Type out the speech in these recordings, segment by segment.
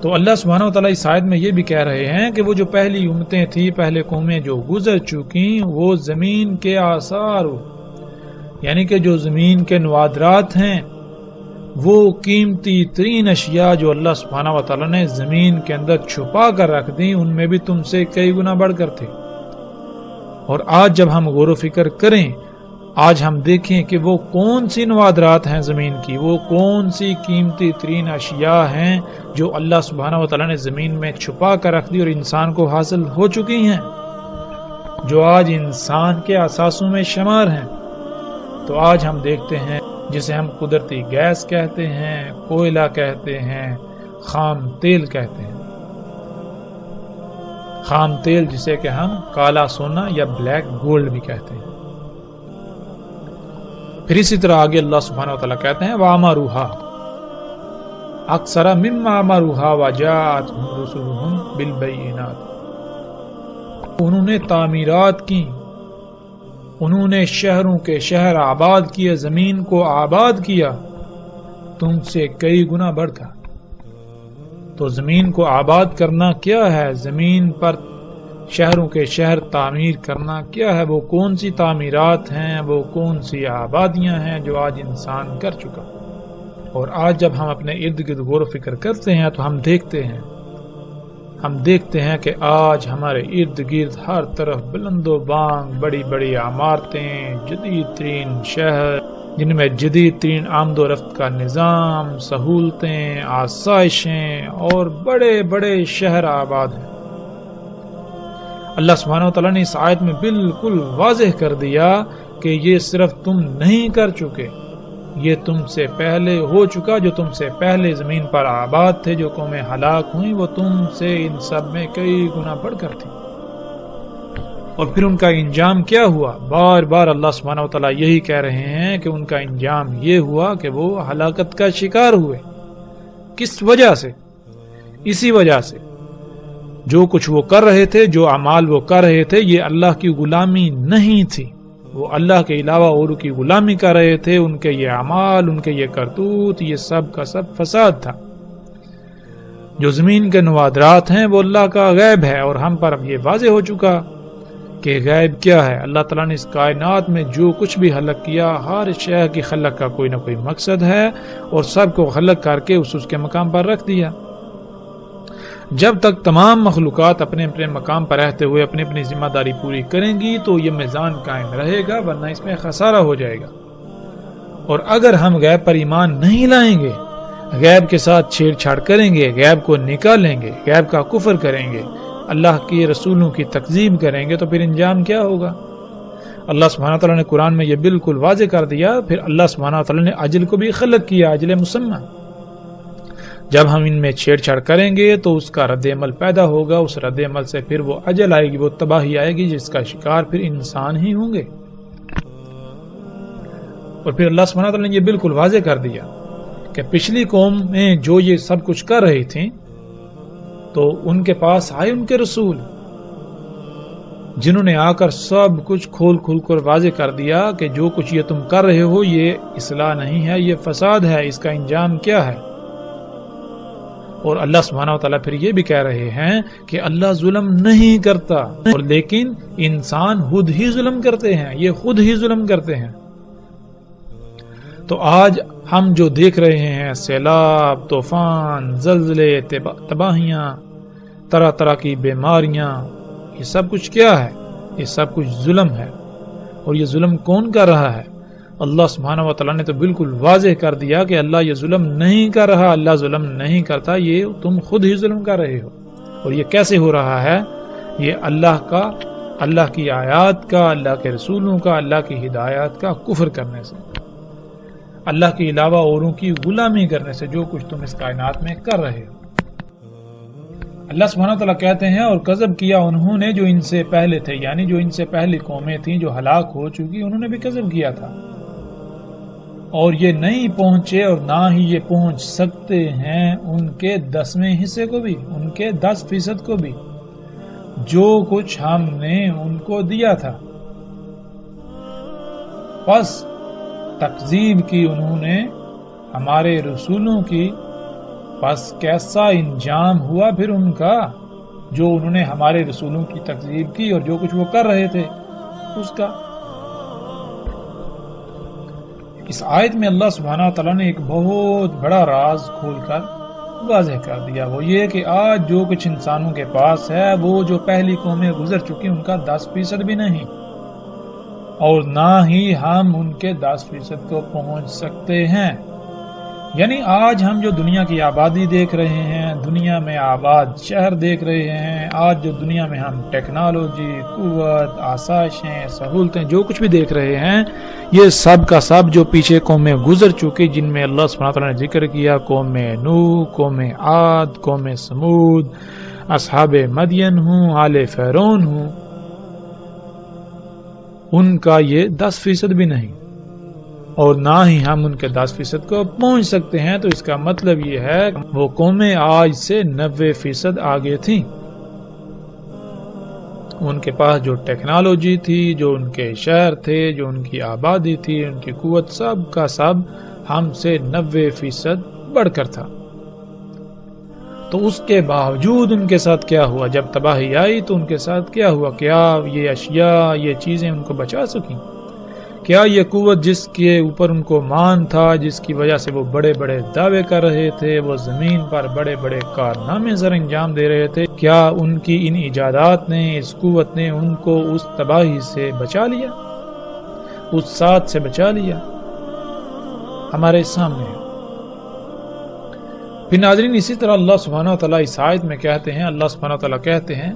تو اللہ سبحانہ وتعالی اس آیت میں یہ بھی کہہ رہے ہیں کہ وہ جو پہلی امتیں تھیں، پہلے قومیں جو گزر چکی، وہ زمین کے آثار، یعنی کہ جو زمین کے نوادرات ہیں، وہ قیمتی ترین اشیاء جو اللہ سبحانہ وتعالی نے زمین کے اندر چھپا کر رکھ دی، ان میں بھی تم سے کئی گنا بڑھ کر تھے۔ اور آج جب ہم غور و فکر کریں، آج ہم دیکھیں کہ وہ کون سی نوادرات ہیں زمین کی، وہ کون سی قیمتی ترین اشیاء ہیں جو اللہ سبحانہ وتعالی نے زمین میں چھپا کر رکھ دی اور انسان کو حاصل ہو چکی ہیں، جو آج انسان کے اثاثوں میں شمار ہیں۔ تو آج ہم دیکھتے ہیں جسے ہم قدرتی گیس کہتے ہیں، کوئلہ کہتے ہیں، خام تیل کہتے ہیں، خام تیل جسے کہ ہم کالا سونا یا بلیک گولڈ بھی کہتے ہیں۔ پھر اسی طرح آگے اللہ سبحانہ وتعالی کہتے ہیں وَعَمَرُوهَا اکثر مما عمروها وجاءتهم رسلهم بالبینات، انہوں نے تعمیرات کی، انہوں نے شہروں کے شہر آباد کیے، زمین کو آباد کیا تم سے کئی گنا بڑھ کر۔ تو زمین کو آباد کرنا کیا ہے؟ زمین پر شہروں کے شہر تعمیر کرنا کیا ہے؟ وہ کون سی تعمیرات ہیں، وہ کون سی آبادیاں ہیں جو آج انسان کر چکا؟ اور آج جب ہم اپنے ارد گرد غور و فکر کرتے ہیں تو ہم دیکھتے ہیں کہ آج ہمارے ارد گرد ہر طرف بلند و بانگ بڑی بڑی عمارتیں، جدید ترین شہر جن میں جدید ترین آمد و رفت کا نظام، سہولتیں، آسائشیں اور بڑے بڑے شہر آباد ہیں۔ اللہ سبحانہ وتعالیٰ نے اس آیت میں بالکل واضح کر دیا کہ یہ صرف تم نہیں کر چکے، یہ تم سے پہلے ہو چکا، جو تم سے پہلے زمین پر آباد تھے، جو قومیں ہلاک ہوئیں، وہ تم سے ان سب میں کئی گنا بڑھ کر تھی۔ اور پھر ان کا انجام کیا ہوا؟ بار بار اللہ سبحانہ وتعالیٰ یہی کہہ رہے ہیں کہ ان کا انجام یہ ہوا کہ وہ ہلاکت کا شکار ہوئے۔ کس وجہ سے؟ اسی وجہ سے جو کچھ وہ کر رہے تھے، جو اعمال وہ کر رہے تھے، یہ اللہ کی غلامی نہیں تھی، وہ اللہ کے علاوہ اور کی غلامی کر رہے تھے۔ ان کے یہ اعمال، ان کے یہ کرتوت، یہ سب کا سب فساد تھا۔ جو زمین کے نوادرات ہیں وہ اللہ کا غیب ہے، اور ہم پر اب یہ واضح ہو چکا کہ غیب کیا ہے۔ اللہ تعالیٰ نے اس کائنات میں جو کچھ بھی خلق کیا، ہر شے کی خلق کا کوئی نہ کوئی مقصد ہے، اور سب کو خلق کر کے اس کے مقام پر رکھ دیا۔ جب تک تمام مخلوقات اپنے اپنے مقام پر رہتے ہوئے اپنی اپنی ذمہ داری پوری کریں گی تو یہ میزان قائم رہے گا، ورنہ اس میں خسارہ ہو جائے گا۔ اور اگر ہم غیب پر ایمان نہیں لائیں گے، غیب کے ساتھ چھیڑ چھاڑ کریں گے، غیب کو نکالیں گے، غیب کا کفر کریں گے، اللہ کے رسولوں کی تکذیب کریں گے، تو پھر انجام کیا ہوگا؟ اللہ سبحانہ تعالیٰ نے قرآن میں یہ بالکل واضح کر دیا۔ پھر اللہ سبحانہ تعالیٰ نے اجل کو بھی خلق کیا، اجل مسمى۔ جب ہم ان میں چھیڑ چھاڑ کریں گے تو اس کا رد عمل پیدا ہوگا، اس رد عمل سے پھر وہ اجل آئے گی، وہ تباہی آئے گی، جس کا شکار پھر انسان ہی ہوں گے۔ اور پھر اللہ سبحانہ تعالیٰ نے یہ بالکل واضح کر دیا کہ پچھلی قوم میں جو یہ سب کچھ کر رہی تھیں تو ان کے پاس آئے ان کے رسول، جنہوں نے آ کر سب کچھ کھول کر واضح کر دیا کہ جو کچھ یہ تم کر رہے ہو یہ اصلاح نہیں ہے، یہ فساد ہے، اس کا انجام کیا ہے۔ اور اللہ سبحانہ وتعالیٰ پھر یہ بھی کہہ رہے ہیں کہ اللہ ظلم نہیں کرتا، اور لیکن انسان خود ہی ظلم کرتے ہیں، یہ خود ہی ظلم کرتے ہیں۔ تو آج ہم جو دیکھ رہے ہیں، سیلاب، طوفان، زلزلے، تباہیاں، طرح طرح کی بیماریاں، یہ سب کچھ کیا ہے؟ یہ سب کچھ ظلم ہے۔ اور یہ ظلم کون کر رہا ہے؟ اللہ سبحانہ وتعالیٰ نے تو بالکل واضح کر دیا کہ اللہ یہ ظلم نہیں کر رہا، اللہ ظلم نہیں کرتا، یہ تم خود ہی ظلم کر رہے ہو۔ اور یہ کیسے ہو رہا ہے؟ یہ اللہ کی آیات کا، اللہ کے رسولوں کا، اللہ کی ہدایات کا کفر کرنے سے، اللہ کے علاوہ اوروں کی غلامی کرنے سے، جو کچھ تم اس کائنات میں کر رہے ہو۔ اللہ سبحانہ تعالیٰ کہتے ہیں اور کذب کیا انہوں نے جو ان سے پہلے تھے، یعنی جو ان سے پہلی قومیں تھیں جو ہلاک ہو چکی، انہوں نے بھی کذب کیا تھا، اور یہ نہیں پہنچے اور نہ ہی یہ پہنچ سکتے ہیں ان کے 10ویں حصے کو بھی، ان کے 10% کو بھی، جو کچھ ہم نے ان کو دیا تھا۔ پس تکذیب کی انہوں نے ہمارے رسولوں کی، پس کیسا انجام ہوا پھر ان کا، جو انہوں نے ہمارے رسولوں کی تکذیب کی اور جو کچھ وہ کر رہے تھے اس کا۔ اس آیت میں اللہ سبحانہ تعالیٰ نے ایک بہت بڑا راز کھول کر واضح کر دیا، وہ یہ کہ آج جو کچھ انسانوں کے پاس ہے وہ جو پہلی قومیں گزر چکی ان کا 10% بھی نہیں، اور نہ ہی ہم ان کے 10% کو پہنچ سکتے ہیں۔ یعنی آج ہم جو دنیا کی آبادی دیکھ رہے ہیں، دنیا میں آباد شہر دیکھ رہے ہیں، آج جو دنیا میں ہم ٹیکنالوجی، قوت، آسائشیں، سہولتیں جو کچھ بھی دیکھ رہے ہیں، یہ سب کا سب جو پیچھے قومیں گزر چکی، جن میں اللہ سبحانہ تعالیٰ نے ذکر کیا، قوم نوح، قوم عاد، قوم سمود، اصحاب مدین ہوں، آل فرعون ہوں، ان کا یہ 10% بھی نہیں، اور نہ ہی ہم ان کے 10% کو پہنچ سکتے ہیں۔ تو اس کا مطلب یہ ہے وہ قومیں آج سے 90% آگے تھیں، ان کے پاس جو ٹیکنالوجی تھی، جو ان کے شہر تھے، جو ان کی آبادی تھی، ان کی قوت، سب کا سب ہم سے 90% بڑھ کر تھا۔ تو اس کے باوجود ان کے ساتھ کیا ہوا؟ جب تباہی آئی تو ان کے ساتھ کیا ہوا؟ کیا یہ اشیاء، یہ چیزیں ان کو بچا سکیں؟ کیا یہ قوت جس کے اوپر ان کو مان تھا، جس کی وجہ سے وہ بڑے بڑے دعوے کر رہے تھے، وہ زمین پر بڑے بڑے کارنامے سر انجام دے رہے تھے، کیا ان کی ان ایجادات نے، اس قوت نے ان کو اس تباہی سے بچا لیا، اس ساتھ سے بچا لیا؟ ہمارے سامنے ہے۔ پھر ناظرین، اسی طرح اللہ سبحانہ وتعالیٰ اس آیت میں کہتے ہیں، اللہ سبحانہ وتعالیٰ کہتے ہیں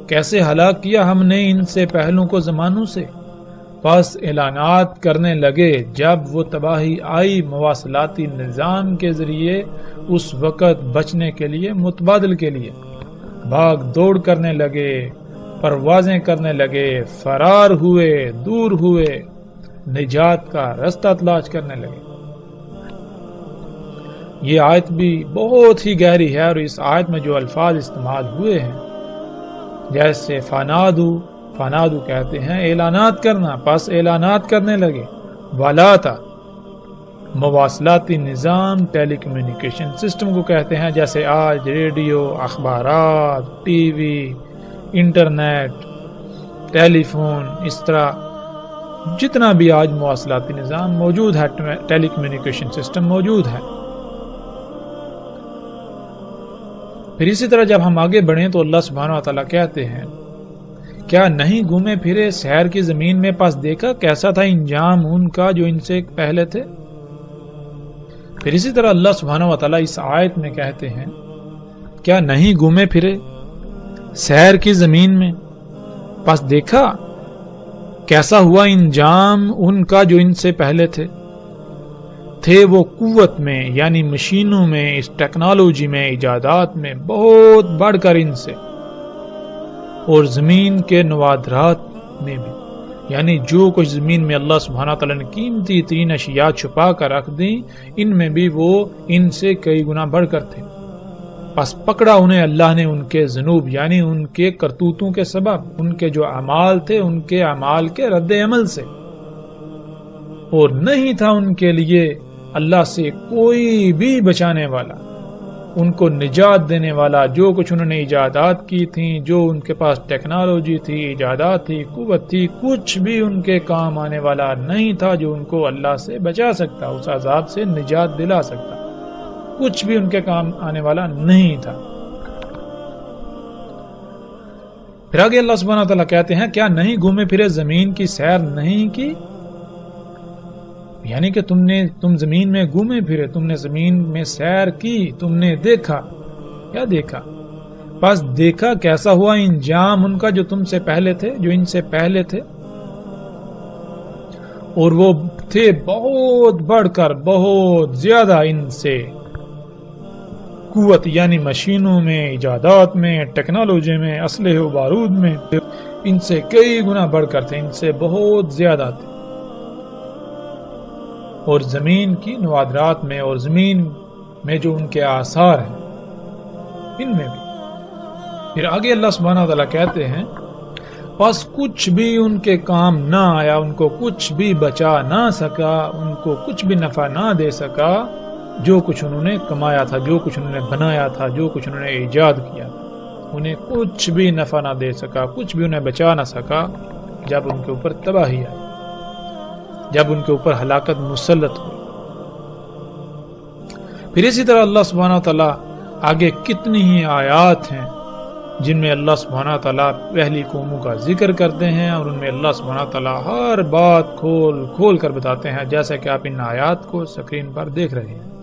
کیسے ہلاک کیا ہم نے ان سے پہلوں کو زمانوں سے، پس اعلانات کرنے لگے جب وہ تباہی آئی مواصلاتی نظام کے ذریعے، اس وقت بچنے کے لیے، متبادل کے لیے بھاگ دوڑ کرنے لگے، پروازیں کرنے لگے، فرار ہوئے، دور ہوئے، نجات کا رستہ تلاش کرنے لگے۔ یہ آیت بھی بہت ہی گہری ہے، اور اس آیت میں جو الفاظ استعمال ہوئے ہیں، جیسے فنادو کہتے ہیں اعلانات کرنا، پس اعلانات کرنے لگے، والاتا مواصلاتی نظام، ٹیلی کمیونیکیشن سسٹم کو کہتے ہیں، جیسے آج ریڈیو، اخبارات، ٹی وی، انٹرنیٹ، ٹیلی فون، اس طرح جتنا بھی آج مواصلاتی نظام موجود ہے، ٹیلی کمیونیکیشن سسٹم موجود ہے۔ پھر اسی طرح جب ہم آگے بڑھیں تو اللہ سبحانہ وتعالیٰ کہتے ہیں کیا نہیں گھومے پھرے سحر کی زمین میں، پس دیکھا کیسا تھا انجام ان کا جو ان سے پہلے تھے۔ پھر اسی طرح اللہ سبحانہ وتعالیٰ اس آیت میں کہتے ہیں کیا نہیں گھومے پھرے سحر کی زمین میں، پس دیکھا کیسا ہوا انجام ان کا جو ان سے پہلے تھے وہ قوت میں، یعنی مشینوں میں، اس ٹیکنالوجی میں، ایجادات میں بہت بڑھ کر ان سے، اور زمین کے نوادرات میں بھی، یعنی جو کچھ زمین میں اللہ سبحانہ تعالیٰ نے قیمتی ترین اشیاء چھپا کر رکھ دیں، ان میں بھی وہ ان سے کئی گنا بڑھ کر تھے۔ پس پکڑا انہیں اللہ نے ان کے ذنوب، یعنی ان کے کرتوتوں کے سبب، ان کے جو اعمال تھے، ان کے اعمال کے رد عمل سے، اور نہیں تھا ان کے لیے اللہ سے کوئی بھی بچانے والا، ان کو نجات دینے والا۔ جو کچھ انہوں نے ایجادات کی تھیں، جو ان کے پاس ٹیکنالوجی تھی، ایجادات تھی، قوت تھی، کچھ بھی ان کے کام آنے والا نہیں تھا جو ان کو اللہ سے بچا سکتا، اس عذاب سے نجات دلا سکتا، کچھ بھی ان کے کام آنے والا نہیں تھا۔ پھر آگے اللہ سبحانہ وتعالیٰ کہتے ہیں کیا نہیں گھومے پھرے زمین کی سیر نہیں کی، یعنی کہ تم زمین میں گھومے پھرے، تم نے زمین میں سیر کی، تم نے دیکھا، کیا دیکھا؟ پس دیکھا کیسا ہوا انجام ان کا جو تم سے پہلے تھے، جو ان سے پہلے تھے، اور وہ تھے بہت بڑھ کر، بہت زیادہ ان سے قوت، یعنی مشینوں میں، ایجادات میں، ٹیکنالوجی میں، اسلحے و بارود میں، ان سے کئی گنا بڑھ کر تھے، ان سے بہت زیادہ تھے، اور زمین کی نوادرات میں، اور زمین میں جو ان کے آثار ہیں، ان میں بھی۔ پھر آگے اللہ سبحانہ وتعالیٰ کہتے ہیں پس کچھ بھی ان کے کام نہ آیا، ان کو کچھ بھی بچا نہ سکا، ان کو کچھ بھی نفع نہ دے سکا، جو کچھ انہوں نے کمایا تھا، جو کچھ انہوں نے بنایا تھا، جو کچھ انہوں نے ایجاد کیا، انہیں کچھ بھی نفع نہ دے سکا، کچھ بھی انہیں بچا نہ سکا جب ان کے اوپر تباہی آئی، جب ان کے اوپر ہلاکت مسلط ہوئی۔ پھر اسی طرح اللہ سبحانہ تعالیٰ آگے کتنی ہی آیات ہیں جن میں اللہ سبحانہ تعالیٰ پہلی قوموں کا ذکر کرتے ہیں، اور ان میں اللہ سبحانہ تعالیٰ ہر بات کھول کھول کر بتاتے ہیں، جیسا کہ آپ ان آیات کو سکرین پر دیکھ رہے ہیں۔